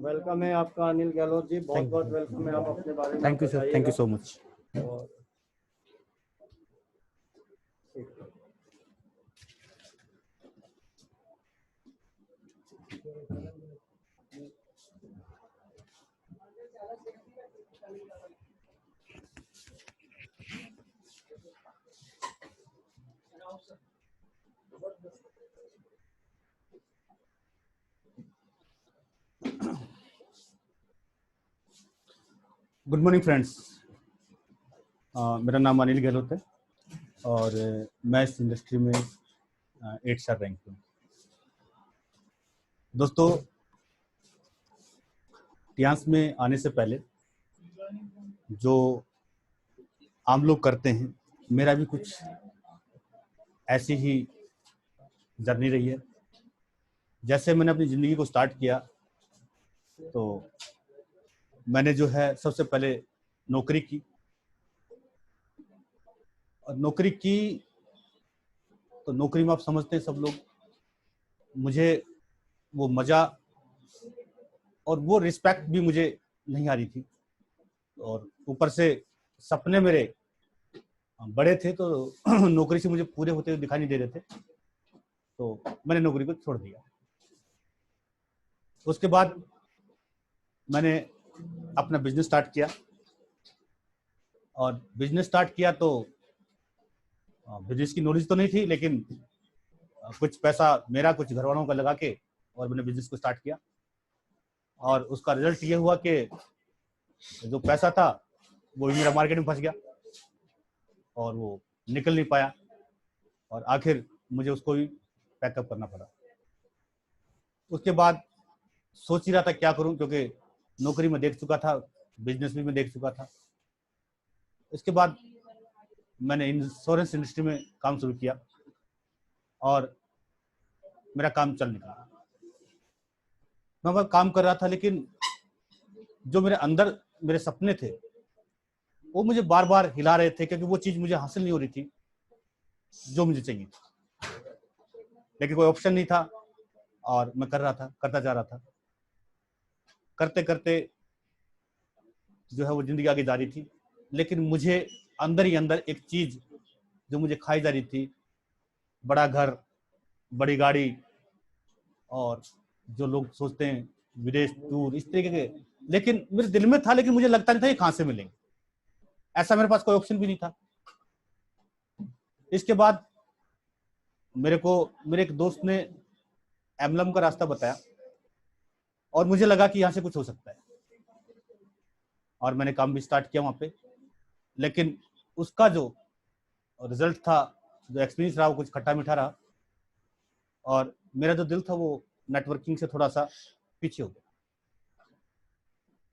Welcome है आपका अनिल गहलोत जी, बहुत बहुत वेलकम है। आप अपने बारे में thank you sir, thank you so much. Good morning friends, मेरा नाम अनिल गहलोत है और मैं इस इंडस्ट्री में 8 स्टार रैंक पे हूँ। दोस्तों, टियांस में आने से पहले जो आम लोग करते हैं, मेरा भी कुछ ऐसी ही जर्नी रही है। जैसे मैंने अपनी ज़िंदगी को स्टार्ट किया तो मैंने जो है सबसे पहले नौकरी की, और नौकरी की तो नौकरी में आप समझते हैं सब लोग, मुझे वो मज़ा और वो रिस्पेक्ट भी मुझे नहीं आ रही थी, और ऊपर से सपने मेरे बड़े थे तो नौकरी से मुझे पूरे होते हुए दिखाई नहीं दे रहे थे, तो मैंने नौकरी को छोड़ दिया। उसके बाद मैंने अपना बिजनेस स्टार्ट किया, और बिजनेस स्टार्ट किया तो बिजनेस की नॉलेज तो नहीं थी, लेकिन कुछ पैसा मेरा कुछ घर वालों का लगा के और मैंने बिजनेस को स्टार्ट किया, और उसका रिजल्ट ये हुआ कि जो पैसा था वो भी मेरा मार्केट में फंस गया और वो निकल नहीं पाया, और आखिर मुझे उसको भी पैकअप करना पड़ा। उसके बाद सोच ही रहा था क्या करूं, क्योंकि नौकरी में देख चुका था, बिजनेस भी मैं देख चुका था। इसके बाद मैंने इंश्योरेंस इंडस्ट्री में काम शुरू किया और मेरा काम चल निकला। मैं वहाँ काम कर रहा था, लेकिन जो मेरे अंदर मेरे सपने थे वो मुझे बार बार हिला रहे थे, क्योंकि वो चीज़ मुझे हासिल नहीं हो रही थी जो मुझे चाहिए थी, लेकिन कोई ऑप्शन नहीं था और मैं कर रहा था, करता जा रहा था। करते करते जो है वो जिंदगी आगे जा रही थी, लेकिन मुझे अंदर ही अंदर एक चीज़ जो मुझे खाई जा रही थी, बड़ा घर, बड़ी गाड़ी, और जो लोग सोचते हैं विदेश टूर, इस तरीके के, लेकिन मेरे दिल में था, लेकिन मुझे लगता नहीं था ये कहाँ से मिलेंगे। ऐसा मेरे पास कोई ऑप्शन भी नहीं था। इसके बाद मेरे एक दोस्त ने एमलम का रास्ता बताया और मुझे लगा कि यहाँ से कुछ हो सकता है, और मैंने काम भी स्टार्ट किया वहाँ पे। लेकिन उसका जो रिजल्ट था, जो एक्सपीरियंस रहा, वो कुछ खट्टा मीठा रहा, और मेरा जो दिल था वो नेटवर्किंग से थोड़ा सा पीछे हो गया।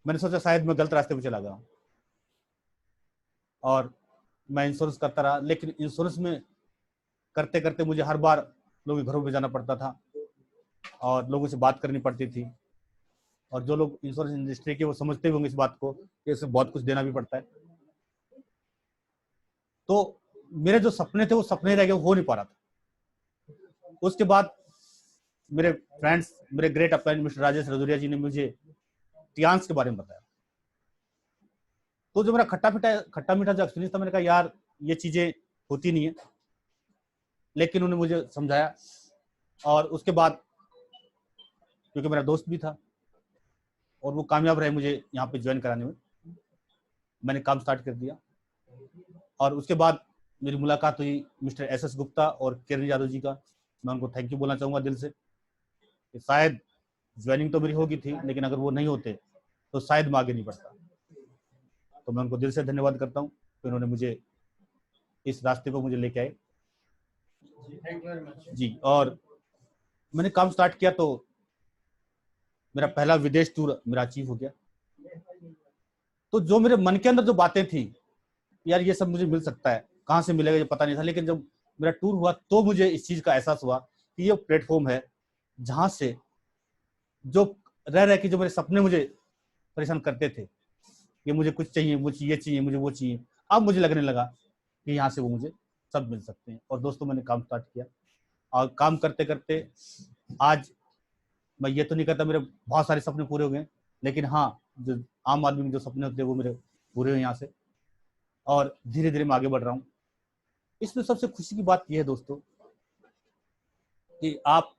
मैंने सोचा शायद मैं गलत रास्ते पे चला गया हूँ, और मैं इंश्योरेंस करता रहा, लेकिन इंश्योरेंस में करते करते मुझे हर बार लोगों के घरों पे जाना पड़ता था और लोगों से बात करनी पड़ती थी, और जो लोग इंश्योरेंस इंडस्ट्री के वो समझते होंगे इस बात को कि इसमें बहुत कुछ देना भी पड़ता है। तो मेरे जो सपने थे वो सपने रह गए, हो नहीं पा रहा था। उसके बाद मेरे फ्रेंड्स, मेरे great upline mister Rajesh Rajauria जी ने मुझे टियांस के बारे में बताया। तो जो मेरा खट्टा मीठा जो एक्सपीरियंस था, मैंने कहा यार ये चीजें होती नहीं है, लेकिन उन्होंने मुझे समझाया, और उसके बाद क्योंकि मेरा दोस्त भी था और वो कामयाब रहे मुझे यहाँ पे ज्वाइन कराने में, मैंने काम स्टार्ट कर दिया। और उसके बाद मेरी मुलाकात हुई मिस्टर एस गुप्ता और किरण यादव जी का। मैं उनको थैंक यू बोलना चाहूँगा दिल से, कि शायद ज्वाइनिंग तो मेरी होगी थी, लेकिन अगर वो नहीं होते तो शायद मैं आगे नहीं बढ़ता। तो मैं उनको दिल से धन्यवाद करता हूँ कि उन्होंने मुझे इस रास्ते पर मुझे लेके आए जी। और मैंने काम स्टार्ट किया तो मेरा पहला विदेश टूर मेरा अचीव हो गया। तो जो मेरे मन के अंदर जो बातें थी, यार ये सब मुझे मिल सकता है, कहाँ से मिलेगा ये पता नहीं था, लेकिन जब मेरा टूर हुआ तो मुझे इस चीज का एहसास हुआ कि ये प्लेटफॉर्म है जहां से जो रह के जो मेरे सपने मुझे परेशान करते थे कि मुझे कुछ चाहिए, मुझे ये चाहिए, मुझे वो चाहिए, अब मुझे लगने लगा कि यहाँ से वो मुझे सब मिल सकते हैं। और दोस्तों, मैंने काम स्टार्ट किया, और काम करते करते आज मैं ये तो नहीं कहता मेरे बहुत सारे सपने पूरे हो गए, लेकिन हाँ, जो आम आदमी के जो सपने होते हैं वो मेरे पूरे हुए यहाँ से, और धीरे धीरे मैं आगे बढ़ रहा हूँ। इसमें सबसे खुशी की बात यह है दोस्तों कि आप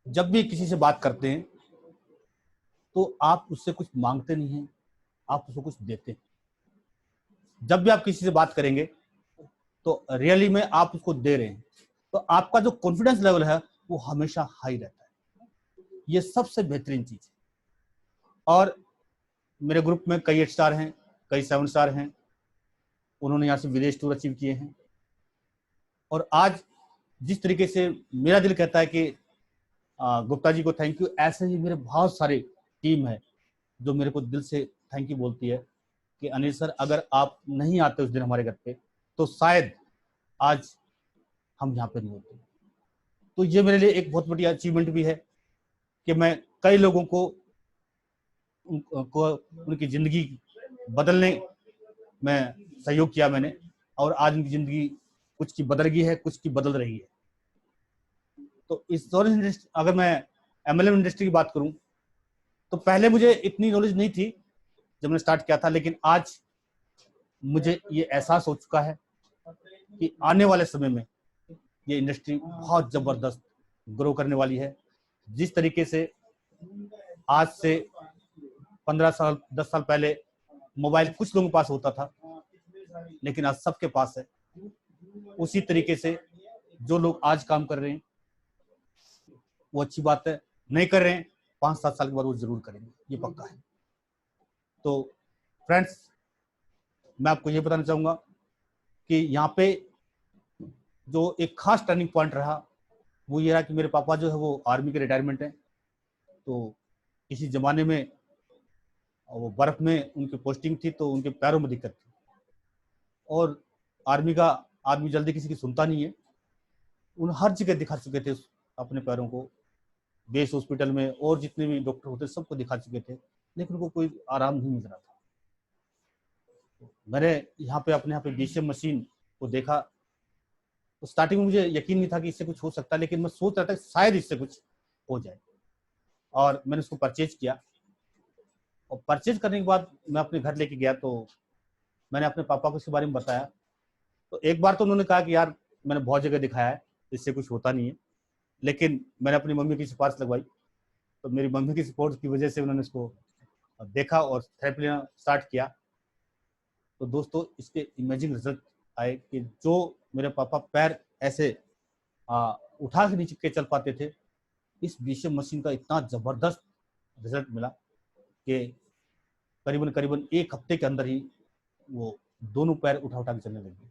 जब भी किसी से बात करते हैं तो आप उससे कुछ मांगते नहीं हैं, आप उसको कुछ देते हैं। जब भी आप किसी से बात करेंगे तो रियली में आप उसको दे रहे हैं, तो आपका जो कॉन्फिडेंस लेवल है वो हमेशा हाई रहता है। ये सबसे बेहतरीन चीज है। और मेरे ग्रुप में कई 8 स्टार हैं, कई 7 स्टार हैं, उन्होंने यहाँ से विदेश टूर अचीव किए हैं। और आज जिस तरीके से मेरा दिल कहता है कि गुप्ता जी को थैंक यू, ऐसे ही मेरे बहुत सारे टीम है जो मेरे को दिल से थैंक यू बोलती है कि अनिल सर, अगर आप नहीं आते उस दिन हमारे घर पे तो शायद आज हम यहाँ पे नहीं होते। तो ये मेरे लिए एक बहुत बड़ी अचीवमेंट भी है कि मैं कई लोगों को उनकी जिंदगी बदलने में सहयोग किया मैंने, और आज उनकी जिंदगी कुछ की बदल गई है, कुछ की बदल रही है। तो इस दौरान अगर मैं एमएलएम इंडस्ट्री की बात करूं तो पहले मुझे इतनी नॉलेज नहीं थी जब मैंने स्टार्ट किया था, लेकिन आज मुझे ये एहसास हो चुका है कि आने वाले समय में ये इंडस्ट्री बहुत जबरदस्त ग्रो करने वाली है। जिस तरीके से आज से 15 साल 10 साल पहले मोबाइल कुछ लोगों के पास होता था, लेकिन आज सबके पास है, उसी तरीके से जो लोग आज काम कर रहे हैं वो अच्छी बात है, नहीं कर रहे हैं 5-7 साल के बाद वो जरूर करेंगे, ये पक्का है। तो फ्रेंड्स, मैं आपको ये बताना चाहूंगा कि यहाँ पे जो एक खास टर्निंग पॉइंट रहा वो ये रहा कि मेरे पापा जो है वो आर्मी के रिटायरमेंट हैं। तो किसी जमाने में वो बर्फ में उनकी पोस्टिंग थी तो उनके पैरों में दिक्कत थी, और आर्मी का आदमी जल्दी किसी की सुनता नहीं है। उन हर जगह दिखा चुके थे अपने पैरों को, बेस हॉस्पिटल में और जितने भी डॉक्टर होते सबको दिखा चुके थे, लेकिन उनको कोई आराम नहीं मिल रहा था। मैंने यहाँ पे अपने यहाँ पे बीसीएम मशीन को देखा तो स्टार्टिंग में मुझे यकीन नहीं था कि इससे कुछ हो सकता है, लेकिन मैं सोच रहा था कि शायद इससे कुछ हो जाए, और मैंने उसको परचेज किया। और परचेज करने के बाद मैं अपने घर लेके गया तो मैंने अपने पापा को इसके बारे में बताया। तो एक बार तो उन्होंने कहा कि यार मैंने बहुत जगह दिखाया है, इससे कुछ होता नहीं है, लेकिन मैंने अपनी मम्मी की सिफारिश लगवाई। तो मेरी मम्मी की सपोर्ट की वजह से उन्होंने इसको देखा और थेरेपी लेना स्टार्ट किया। तो दोस्तों, इसके इमेजिंग रिजल्ट आए कि जो मेरे पापा पैर ऐसे उठा के नीचे के चल पाते थे, इस बीसीएम मशीन का इतना जबरदस्त रिजल्ट मिला कि करीबन करीबन 1 हफ्ते के अंदर ही वो दोनों पैर उठा उठा के चलने लगे।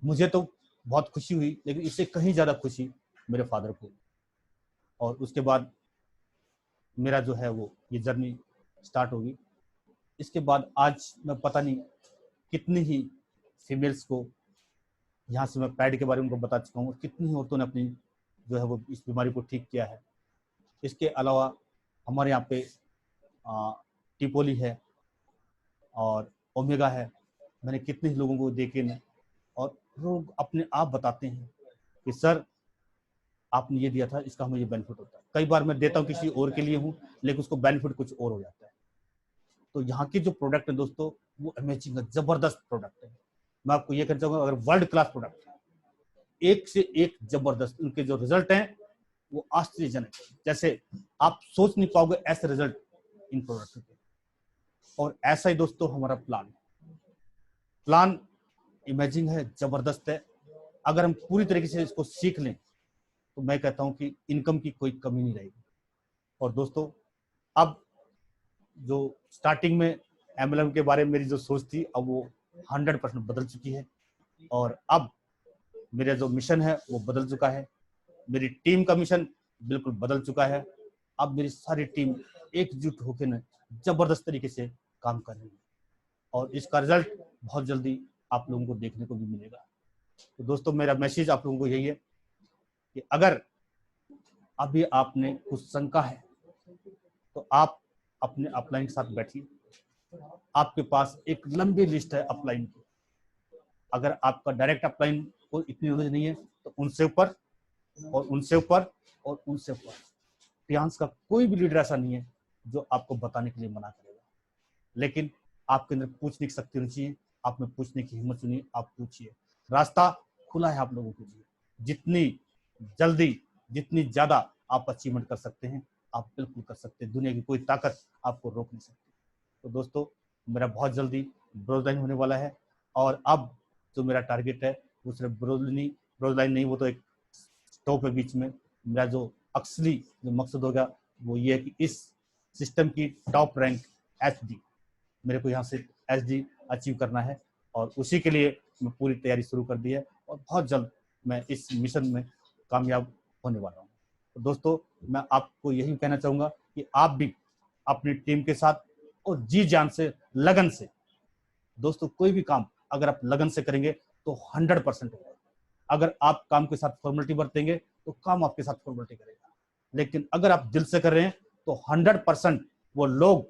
मुझे तो बहुत खुशी हुई, लेकिन इससे कहीं ज्यादा खुशी मेरे फादर को। और उसके बाद मेरा जो है वो ये जर्नी स्टार्ट होगी। इसके बाद आज मैं पता नहीं कितनी ही फीमेल्स को यहाँ से मैं पैड के बारे में उनको बता चुका हूँ, कितनी ही औरतों ने अपनी जो है वो इस बीमारी को ठीक किया है। इसके अलावा हमारे यहाँ पे टिपोली है और ओमेगा है। मैंने कितने ही लोगों को देखे न, और लोग अपने आप बताते हैं कि सर आपने ये दिया था, इसका हमें ये बेनिफिट होता है। कई बार मैं देता हूँ किसी और के लिए हूँ, लेकिन उसको बेनिफिट कुछ और हो जाता है। तो यहाँ के जो प्रोडक्ट है दोस्तों वो अमेजिंग है, जबरदस्त प्रोडक्ट है। मैं आपको ये कहना चाहूंगा, अगर वर्ल्ड क्लास प्रोडक्ट है, एक से एक जबरदस्त। उनके जो रिजल्ट हैं वो आश्चर्यजनक, जैसे आप सोच नहीं पाओगे ऐसे रिजल्ट इन प्रोडक्ट के। और ऐसा ही दोस्तों हमारा प्लान इमेजिंग है, जबरदस्त है। अगर हम पूरी तरीके से इसको सीख लें तो मैं कहता हूं कि इनकम की कोई कमी नहीं रहेगी। और दोस्तों, अब जो स्टार्टिंग में एमएलएम के बारे में मेरी जो सोच थी, अब वो 100% बदल चुकी है। और अब मेरा जो मिशन है वो बदल चुका है, मेरी टीम का मिशन बिल्कुल बदल चुका है। अब मेरी सारी टीम एकजुट होकर न जबरदस्त तरीके से काम कर रही है, और इसका रिजल्ट बहुत जल्दी आप लोगों को देखने को भी मिलेगा। तो दोस्तों, मेरा मैसेज आप लोगों को यही है कि अगर अभी आपने कुछ शंका है तो आप अपने अपलाइन के साथ बैठिए। आपके पास एक लंबी लिस्ट है अपलाइन की। अगर आपका डायरेक्ट अपलाइन को इतनी नॉलेज नहीं है तो उनसे ऊपर और उनसे ऊपर और उनसे ऊपर, फ्रीलांस का कोई भी लीडर ऐसा नहीं है जो आपको बताने के लिए मना करेगा, लेकिन आपके अंदर पूछने की शक्ति होनी चाहिए, आप में पूछने की हिम्मत होनी, आप पूछिए। रास्ता खुला है आप लोगों के लिए, जितनी जल्दी जितनी ज्यादा आप अचीवमेंट कर सकते हैं आप बिल्कुल कर सकते हैं, दुनिया की कोई ताकत आपको रोक नहीं सकती। तो दोस्तों मेरा बहुत जल्दी ब्रोज लाइन होने वाला है, और अब जो मेरा टारगेट है वो सिर्फ ब्रोज लाइन नहीं, वो तो एक स्टॉप है बीच में। मेरा जो असली जो मकसद होगा वो ये है कि इस सिस्टम की टॉप रैंक HD, मेरे को यहाँ से HD अचीव करना है, और उसी के लिए मैं पूरी तैयारी शुरू कर दी है, और बहुत जल्द मैं इस मिशन में कामयाब होने वाला हूँ। तो दोस्तों मैं आपको यही कहना चाहूँगा कि आप भी अपनी टीम के साथ और जी जान से, लगन से, दोस्तों कोई भी काम अगर आप लगन से करेंगे तो 100% होगा। अगर आप काम के साथ फॉर्मेलिटी बरतेंगे तो काम आपके साथ फॉर्मेलिटी करेगा, लेकिन अगर आप दिल से कर रहे हैं तो 100% वो लोग